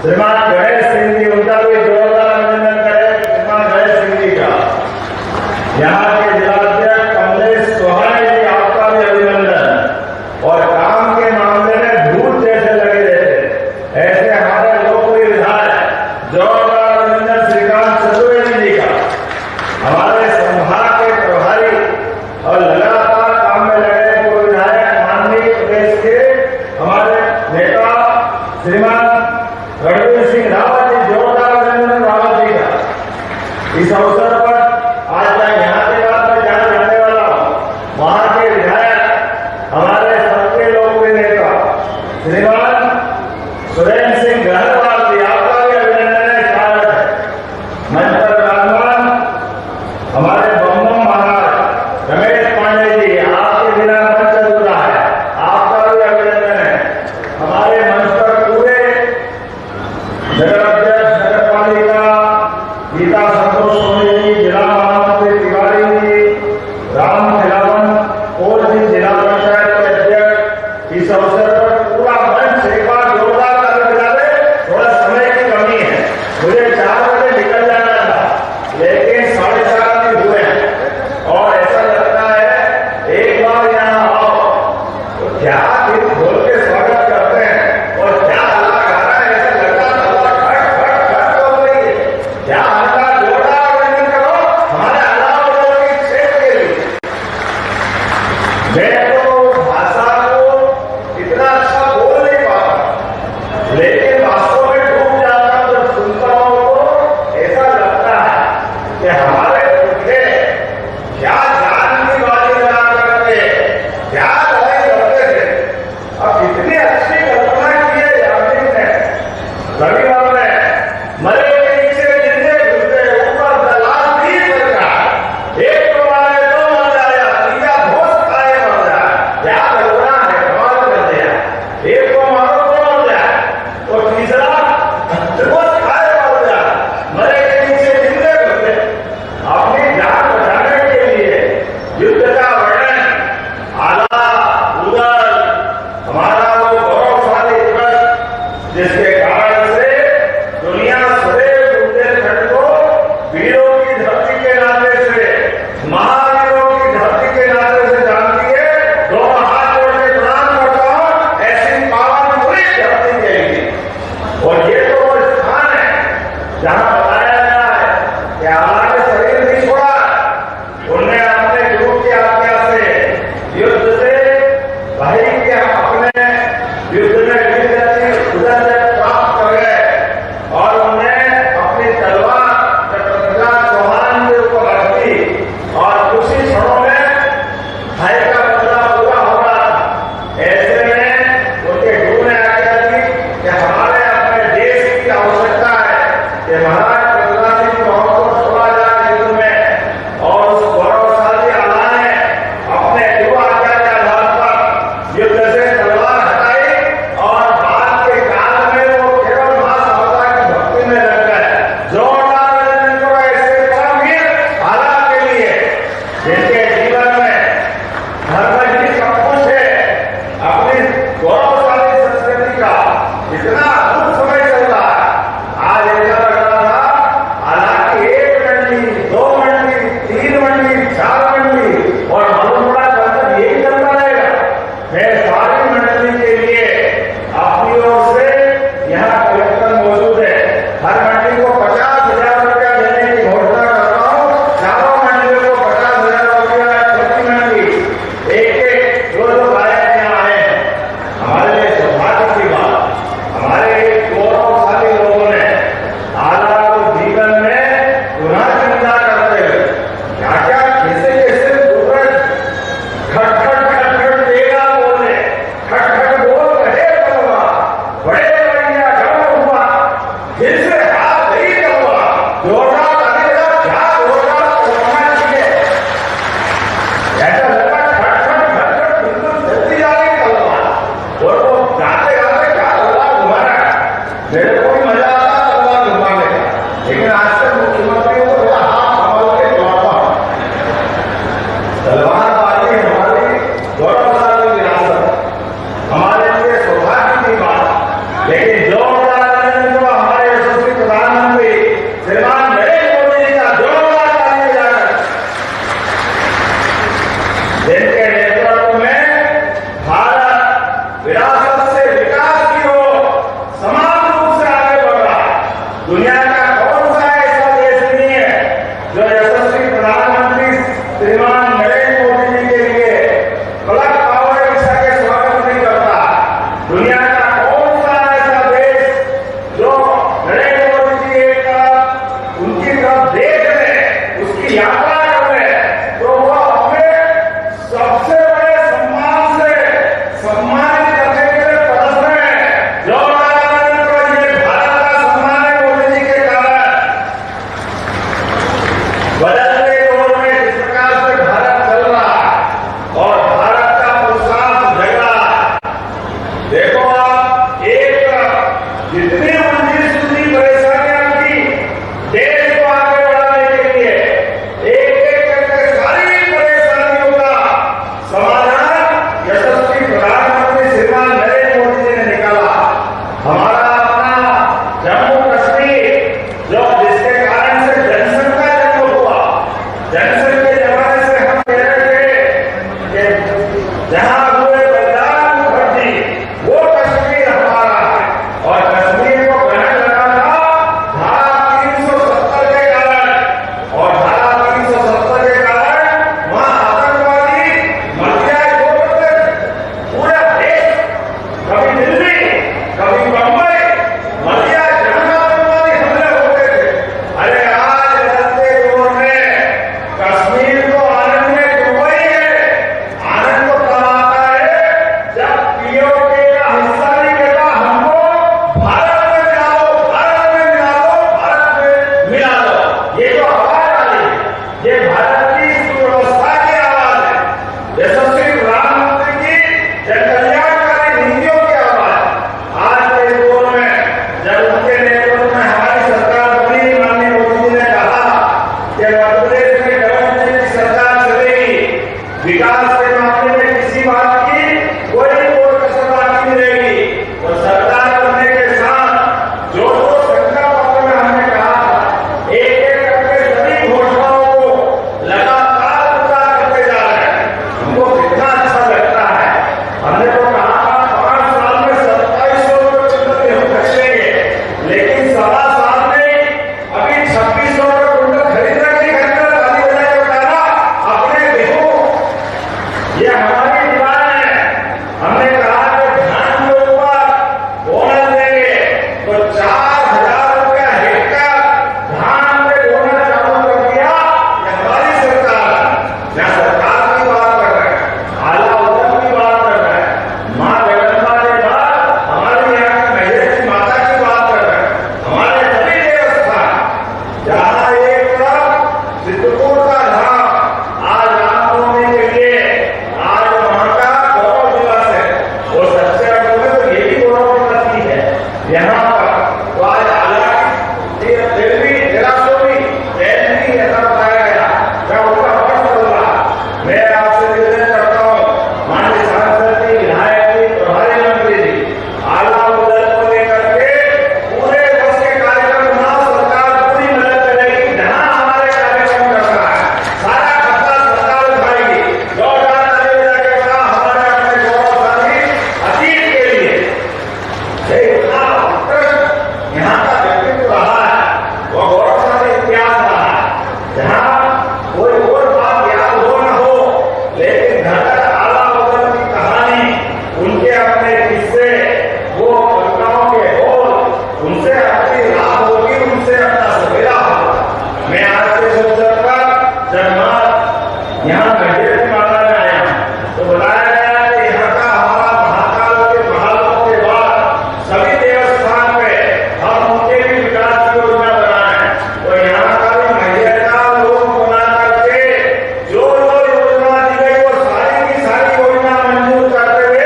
श्रीमान गणेश सिंह जी, उनका भी जोरदार अभिनंदन करें। श्रीमान गणेश सिंह जी का, यहाँ के जिलाध्यक्ष कमलेश सोहाने जी, आपका भी अभिनंदन। और काम के मामले में भूत जैसे लगे रहते ऐसे हमारे लोकप्रिय विधायक, जोरदार अभिनंदन श्रीकांत चतुर्वेदी जी का। हमारे संभाग के प्रभारी और लगातार काम में लगे पूर्व विधायक माननीय प्रदेश के हमारे नेता श्रीमान रणवीर सिंह रावत जी, जोरदार अभिनंदन रावत जी का। इस अवसर पर आज मैं यहाँ के बाद में जहाँ जाने वाला हूँ, वहाँ के विधायक हमारे सबके लोकप्रिय नेता श्रीमान सुरेंद्र सिंह गहरवाल जी, आपका भी अभिनंदन है, स्वागत है। मंच पर विराजमान हमारे बम्बम महाराज रमेश पांडे जी, आपके बिना मंच अधूरा है, आपका भी अभिनंदन है। हमारे मंच पर पूरे नगर अध्यक्ष नगर पालिका गीता संतोष सोनी जी, जिला महामंत्री तिवारी जी, राम खिलावन और जी जिला पंचायत के अध्यक्ष। इस अवसर पर पूरा मंच एक बार जोरदार ताली बजा दे। थोड़ा समय की कमी है, मुझे 4 बजे निकल जाना था, लेकिन 4:30 भी हुए हैं और ऐसा लगता है एक बार यहाँ आओ तो क्या दिल खोल के स्वागत करते हैं और क्या हल्ला गा रहा है, ऐसा लगता है खट खट खट हो रही है। क्या हल्ला जोरदार अभिनंदन करो हमारे अलावा के क्षेत्र के लिए। मैं तो भाषा को इतना अच्छा बोल नहीं पाता, लेकिन वास्तव में डूब जाता हूं जब सुनता हूं तो ऐसा लगता है कि हमारे पुरखे क्या जान की बाजी लगा करके क्या लड़ाई लड़ते थे। अब इतनी अच्छी कल्पना की है यामिनी ने, रविवार में मरे के नीचे जिंदे घुसते ऊपर दलाल भी सरकार, एक तो मारे तो मर जाया, तीजा भोज खाए मर जाए। क्या कल्पना है, कमाल कर दिया। एक को मारो तो मर जाए, तो तीसरा भोज खाए मर जाए, मरे के नीचे जिंदे घुसते। अपनी जान बचाने के लिए युद्ध का वर्णन आला उदल हमारा वो गौरवशाली दिवस जिसके कारण से दुनिया सदैव बुंदेलखंड को वीरों की धरती के नाते से, महावीरों की धरती के नाते से जानती है। दोनों हाथ जोड़ के प्रणाम करता हूं ऐसी पावन पूरी धरती के लिए। और ये तो वो स्थान है जहां बताया गया है कि आला ने शरीर नहीं छोड़ा, उन्हें अपने गुरु की आज्ञा से युद्ध से भाई के अपने युद्ध में उदय प्राप्त कर गए और उन्हें अपनी तलवार पृथ्वीराज चौहान के ऊपर रख दी और कुछ ही क्षणों में भाई का बदला पूरा हो रहा था। ऐसे में उनके गुरु ने आज्ञा दी कि हमारे अपने देश की आवश्यकता है कि महाराज पृथ्वीराज सिंह चौहान को छोड़ा जाए युद्ध में। और उस गौरवशाली आला ने अपने युवा आज्ञा के आधार पर युद्ध से तलवार हटाई और बाद के काल में वो केवल मां शारदा की भक्ति में लग गए। जोरदार अभिनंदन करो ऐसे परमवीर आला के लिए, जिनके जीवन में धर्म ही सब कुछ है। अपनी गौरवशाली संस्कृति का इतना अद्भुत समय चल रहा है। आज ऐसा लग रहा था हालांकि 1 मंडी 2 मंडी 3 मंडी 4 मंडी और मालूम पड़ा चलकर यही चलता रहेगा। मैं सारी मंडली के लिए अपनी ओर से यहाँ कलेक्टर मौजूद है, हर मंडी को 50,000 रुपया देने की घोषणा करता हूँ। चारों मंडलियों को 50,000 रुपया प्रति मंडी एक जो गायक यहाँ आए हैं। हमारे लिए सौभाग्य की बात, हमारे गौरवशाली लोगों ने आला को जीवन में पुनः जिंदा करते हुए क्या क्या कैसे कैसे खट खट खट खट देगा बोले, खट खट बोल कहे कलवा, बड़े बढ़िया गम हुआ फिर से हाथ नहीं कलवा। जोरदार लगेगा क्या जोरदार करना चाहिए। ऐसा लगा खट खट खट खट बिल्कुल जल्दी जा रही कलवा और वो गाते गाते क्या तलवार घुमा रहा है। मेरे को भी मजा आता तलवार घुमाने का, लेकिन आज तक मुख्यमंत्री को मेरा हाथ संभाल के दौड़ता हूं। तलवारबाजी हमारी गौरवशाली विरासत, हमारे लिए सौभाग्य की बात। लेकिन जोरदार अभिनंदन 50,000 रुपया हेक्टेयर धान पे बोना चालू कर दिया। ये हमारी सरकार है। यहाँ सरकार की बात कर रहे हैं, आला वतन की बात कर रहे हैं, माँ जगदम्बा के बाद हमारे यहाँ की महिला की माता की बात कर रहे हैं। हमारे सभी देवस्थान जहाँ एक तरफ चित्रकूट का धाम आज रामनवमी के लिए आज वहाँ का गौरव दिवस है, वो सच्चे अर्थों में तो यही गौरव दिवस ही है। यहाँ पर तो आज हालांकि फिर भी जरा सो भी ऐसा बताया गया, मैं उसका वर्ष बोल रहा। मैं आपसे निवेदन करता हूँ, माननीय सांसद जी, विधायक जी, प्रभारी मंत्री जी, आला वतन को लेकर के पूरे वर्ष के कार्यक्रम में सरकार पूरी मदद करेगी। जहाँ हमारे कार्यक्रम करना है सारा खर्चा सरकार उठाएगी। जो लगेगा हमारे अपने गौरवशाली अतीत के लिए इतना उत्कृष्ट यहाँ का व्यक्तित्व रहा है, वो गौरवशाली इतिहास रहा है। जहाँ कोई और बात याद हो न हो, लेकिन घटक आला वतन की कहानी, उनके अपने किस्से, वो कविताओं के बोल, उनसे अपनी रात होगी, उनसे अपना सवेरा होगा। मैं आज के अवसर पर जब यहाँ मंदिर की माता में आया तो बताया गया कि यहाँ का हमारा महाकाल के महालोक के बाद सभी देवस्थान पे हम उनके भी विकास की योजना बनाए। तो यहाँ का भी महिला का लोग बना करके जो जो योजना दी गई वो सारी की सारी योजना मंजूर करते हुए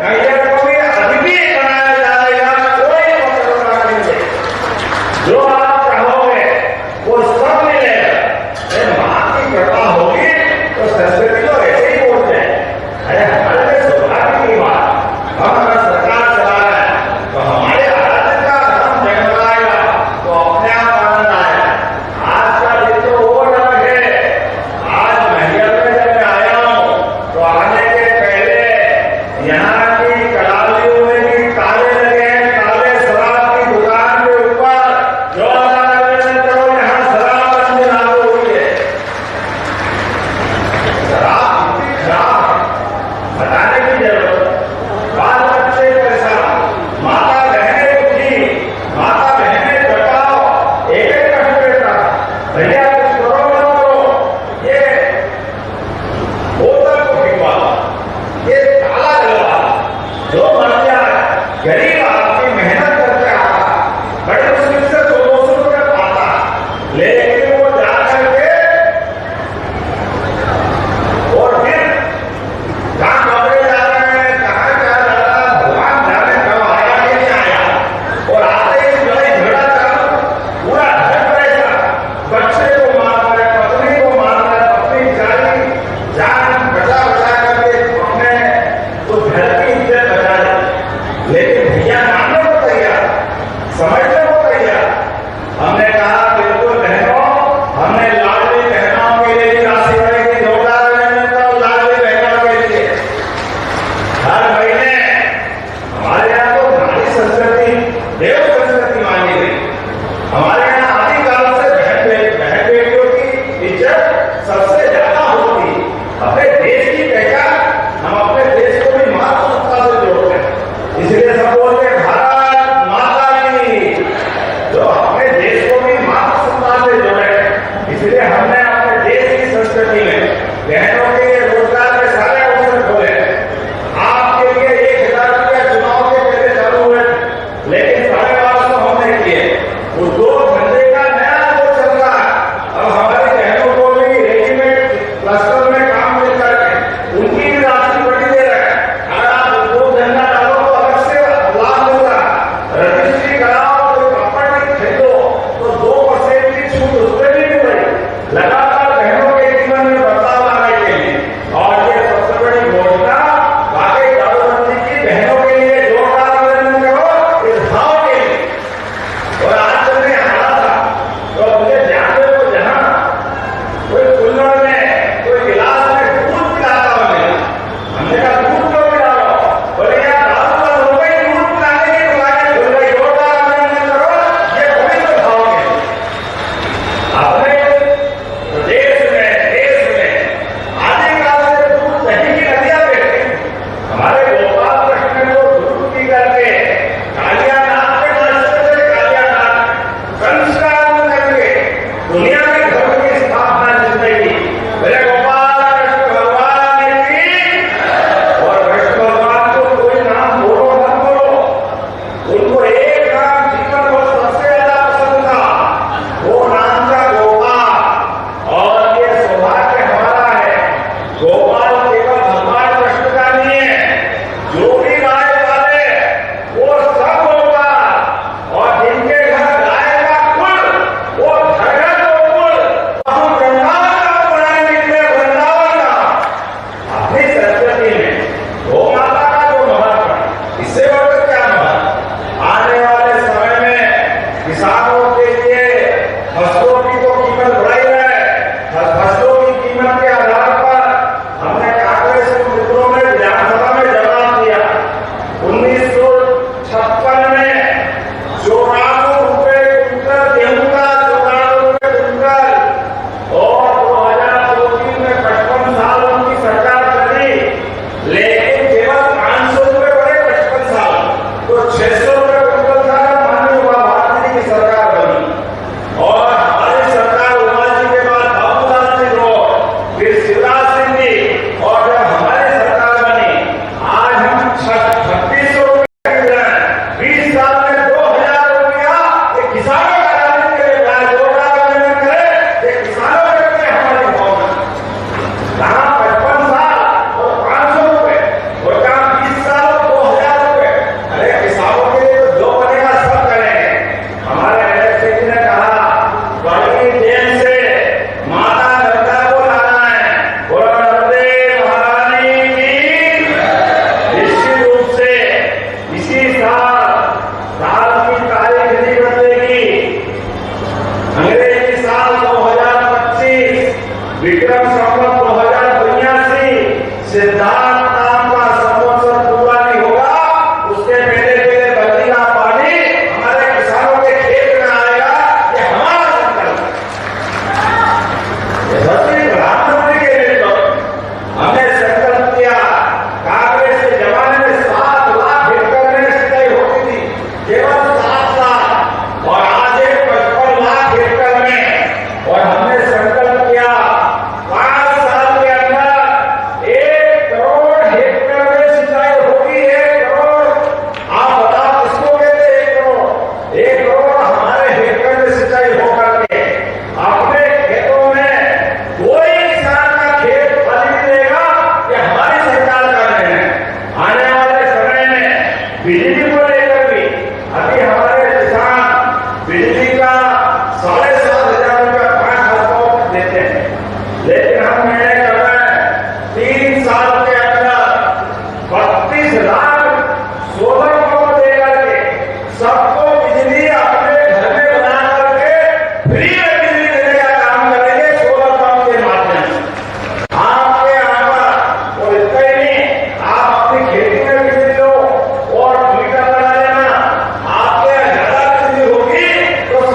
महिला को भी अधिक बनाया जाएगा। कोई कटौती नहीं है। जो आप चाहोगे वो सब मिलेगा। माँ की कृपा होगी तो संस्कृति तो ऐसे ही बोलते हैं। अरे हमारे लिए सौभाग्य की बात, हम अगर सरकार चला रहे हैं तो हमारे आराध्य का धर्म जगमगाएगा तो अपने आप आनंद आएगा। आज का दिन तो वो डर है। आज महिला में जब मैं आया हूँ तो आने के पहले यहाँ की कलालियों में भी ताले लगे हैं, ताले शराब की दुकान के ऊपर जो करो यहाँ शराब बंदी लागू हुई है। शराब इतनी खराब है, बताने की जरूरत। बाल बच्चे परेशान, माता बहने दुखी, माता बहने बचाओ, एक एक कष्ट देता। भैया कुछ करो न करो, ये बोतल को भिगवाओ, ये ताला लगवा, जो मर जाए गरीब आदमी मेहनत करके आता, बड़ी मुश्किल से 200 रुपये पाता, लेकिन वो जा करके और फिर कहाँ कपड़े जा रहे हैं, कहाँ क्या जा रहा है, भगवान जाने कब आया कि नहीं आया। और आते ही लड़ाई झगड़ा चालू, पूरा घर परेशान, बच्चे को मार रहे, पत्नी को मार रहे, पत्नी जान बचा बचा करके अपने तो घर की इज्जत बचा ली। लेकिन भैया मानने को तैयार, समझने को तैयार। हमने कहा बिल्कुल बहनों, हमने लाडली बहनों के लिए भी राशि बढ़ेगी, 2,000 मिलता है लाडली बहनों के लिए हर महीने। हमारे यहाँ तो नारी संस्कृति देव संस्कृति मानी गई। हमारे यहाँ आदिकाल से बहन बेटियों की इज्जत सबसे ज्यादा होती। अपने देश की पहचान हम अपने देश को भी मातृत्व से जोड़ते हैं, इसलिए सब बोलते हैं भारत माता की, जो अपने देश को भी मातृत्व से जोड़े। इसलिए हमने अपने देश की संस्कृति में बहनों के लिए रोजगार के सारे अवसर खोले। आपके लिए 1,000 रुपया चुनाव के पहले चालू हुए, लेकिन 1250 हमने किए। वो 2 किसानों के लिए फसलों की तो कीमत बढ़ाई है। फसलों की कीमत के आधार पर हमने कांग्रेस के मित्रों ने विधानसभा में जवाब दिया। 1956 में 94 रुपए क्विंटल गेहूं का, 94 रुपए क्विंटल, और 2002-03 में 55 साल उनकी सरकार चली, लेकिन केवल 500 रुपए बढ़े 55 साल, तो 600 रुपए क्विंटल था। माननीय उमा भारती की सरकार बनी और हमारी सरकार उमा जी के बाद बाबूलाल जी और फिर शिवराज सिंह जी, और जब हमारी सरकार बनी आज हम 3600 रुपए 20 साल में 2000 रुपया ये किसानों का राजनीति के लिए प्राय 2000 करे, ये किसानों के लिए हमारी भावना। कहाँ 55 साल और 500 रुपए, और कहाँ 20 साल और 2000 रुपए। अरे किसानों के लिए तो जो बनेगा सब करेंगे। हमारे एलएससी जी ने कहा बड़ी देर से माता नर्मदा को लाना है, बोलो नर्मदे महारानी की। निश्चित रूप से इसी साल की तारीख नहीं बदलेगी। अंग्रेजी साल 2025, विक्रम संवत 2082, सिद्धार्थ नाम का संवत्सर पूरा नहीं होगा, उसके पहले पहले बदली का पानी हमारे किसानों के खेत में आएगा। ये हमारा संकल्प है। धरती प्रधानमंत्री के नेतृत्व हमने संकल्प किया। कांग्रेस के जमाने में 7 लाख हेक्टेयर में सिंचाई होती थी, केवल 7 लाख, और आज 55 लाख हेक्टेयर में। और हमने संकल्प किया 5 साल के अंदर 1 करोड़ हेक्टेयर में सिंचाई होगी। 1 करोड़, आप बताओ किसको कहते हैं 1 करोड़? 1 करोड़ हमारे हेक्टेयर में सिंचाई होकर के अपने खेतों में कोई किसान का खेत खाली नहीं रहेगा। ये हमारी सरकार का निर्णय है। आने वाले समय में बिजली को लेकर भी अभी हमारे किसान बिजली का 7,500 रुपया 5 हफ्तों तक देते हैं, लेकिन हम निर्णय कर रहे हैं 3 साल के अंदर 32 लाख सोलर पंप दे करके सबको बिजली अपने घर में बना करके फ्री में बिजली देने का काम करेंगे सोलर पंप के माध्यम से। आपके यहाँ पर और इतना ही नहीं, आप अपनी खेती में बिजली लो और मीटर लगा लेना। आपके यहाँ ज्यादा बिजली होगी तो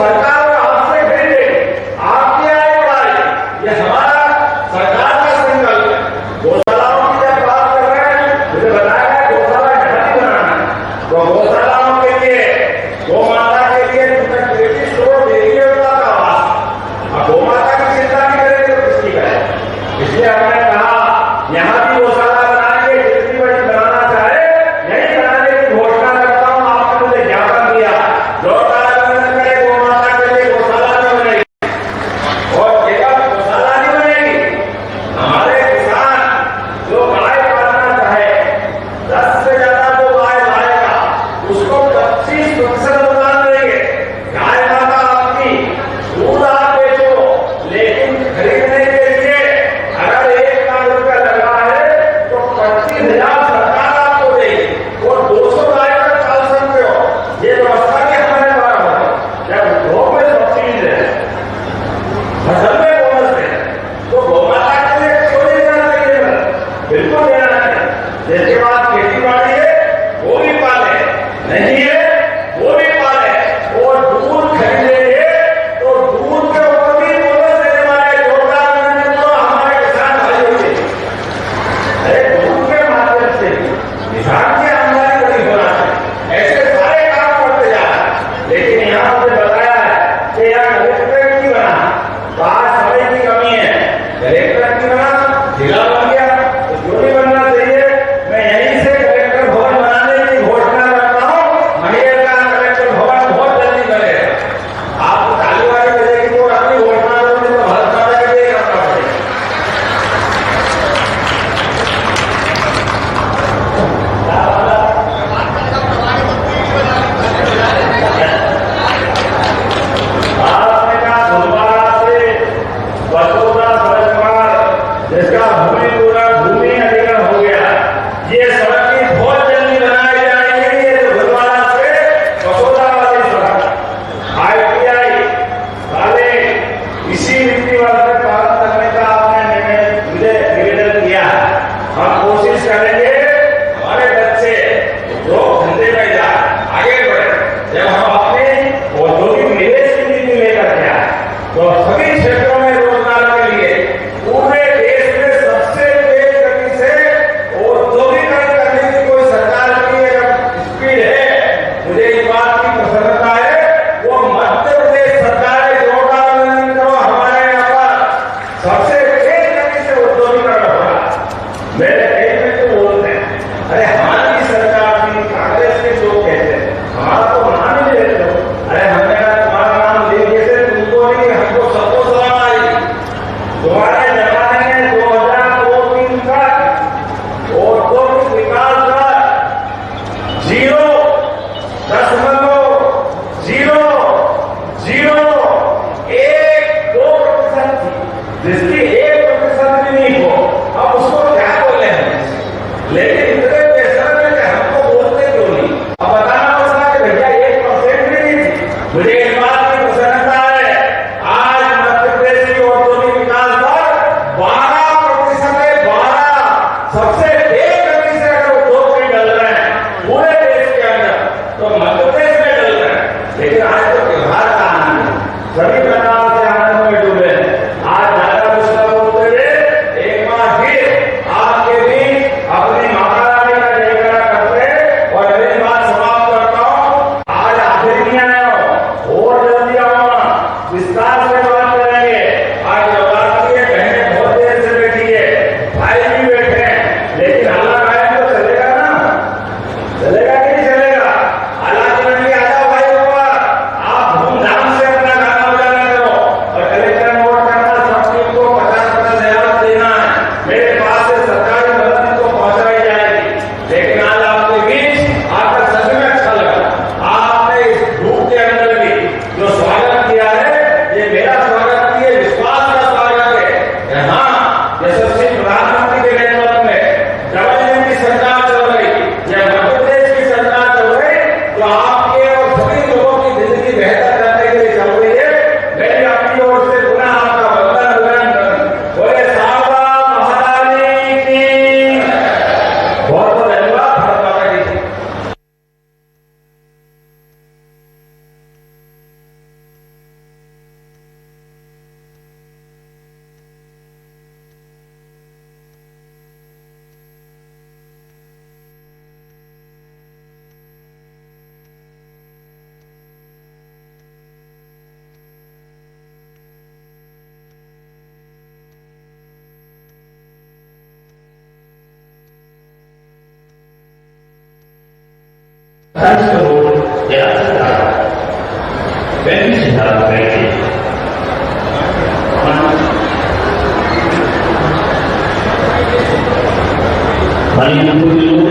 सभी प्रकार से आनंद में डूबे हैं। आज ज्यादा दूसरा बोलते हुए एक बार फिर आपके बीच अपनी माता रानी का जयकारा करते और मेरी बात समाप्त करता हूँ। आज आखिर नहीं आए हो और जल्दी आओ, विस्तार से बात करेंगे। आज नवरात्रि के बहनें बहुत देर से बैठी है, भाई भी बैठे हैं, लेकिन अल्लाह खाए तो चलेगा ना, चलेगा कि नहीं चलेगा? अल्लाह के नबी आ जाओ भाई ऊपर, आप धूमधाम से अपना गाना बजाना करो और कलेक्टर नोट करना, सब को 50% रियायत देना है। मेरे पास से सरकारी मदद को पहुंचाई जाएगी। लेकिन आज आपके बीच आकर सच में अच्छा लगा। आपने इस धूप के अंदर भी जो स्वागत किया है, ये मेरा स्वागत नहीं है, विश्वास का स्वागत है। हाँ, यशस्वी प्रधानमंत्री के नेतृत्व में डबल की सरकार चल रही, यह मध्य प्रदेश की सरकार चल रही, जो आपके और सभी लोगों की जिंदगी बेहतर करने के लिए चल रही है। मेरी अपनी ओर से पुनः आपका वंदन बोले शारदा महारानी की। बहुत बहुत धन्यवाद। भारत माता की जय। Thanks to the other when she has waited. Money